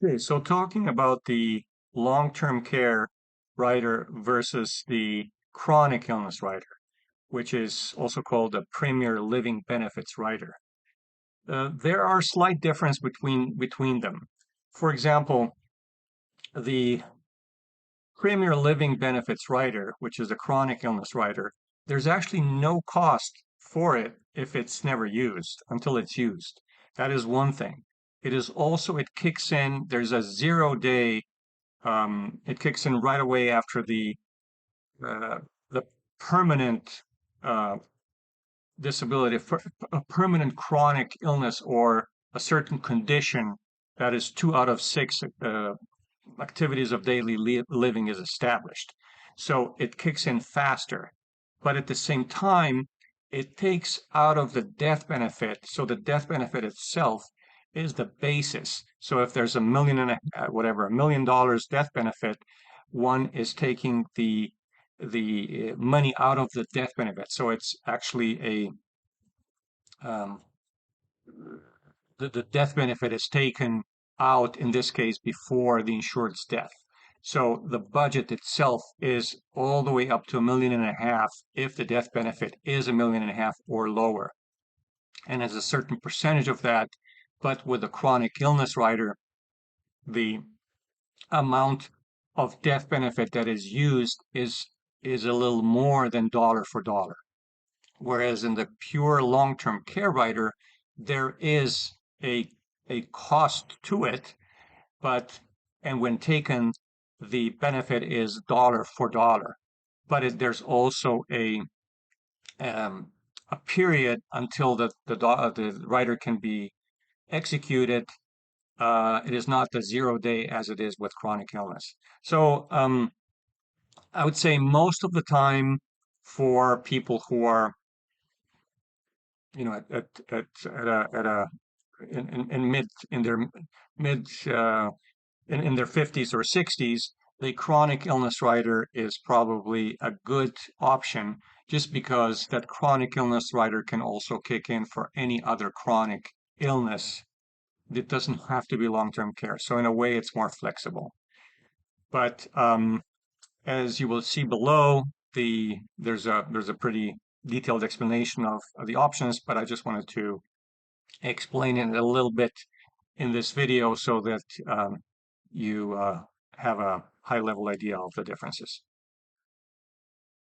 Okay, so talking about the long-term care rider versus the chronic illness rider, which is also called the Premier Living Benefits rider. There are slight difference between them. For example, the Premier Living Benefits rider, which is a chronic illness rider, there's actually no cost for it if it's never used until it's used. That is one thing. It is also, it kicks in, there's a 0 day, it kicks in right away after uh, the permanent uh, disability, for a permanent chronic illness or a certain condition that is 2 out of 6 activities of daily living is established. So it kicks in faster, but at the same time, it takes out of the death benefit. So the death benefit itself is the basis. So if there's a million and whatever, $1 million death benefit, one is taking the money out of the death benefit. So it's actually um, the death benefit is taken out in this case before the insured's death. So the budget itself is all the way up to $1.5 million if the death benefit is $1.5 million or lower. And as a certain percentage of that, but with a chronic illness rider, the amount of death benefit that is used is a little more than dollar for dollar. Whereas in the pure long-term care rider, there is a a cost to it, but and when taken, the benefit is dollar for dollar. But there's also um, a period until the rider can be executed. It is not the 0 day as it is with chronic illness. So I would say most of the time for people who are at a in mid in their mid in their 50s or 60s, the chronic illness rider is probably a good option just because that chronic illness rider can also kick in for any other chronic illness. It doesn't have to be long-term care. So in a way, it's more flexible. But as you will see below, there's a pretty detailed explanation of the options, but I just wanted to explain it a little bit in this video so that you have a high level idea of the differences.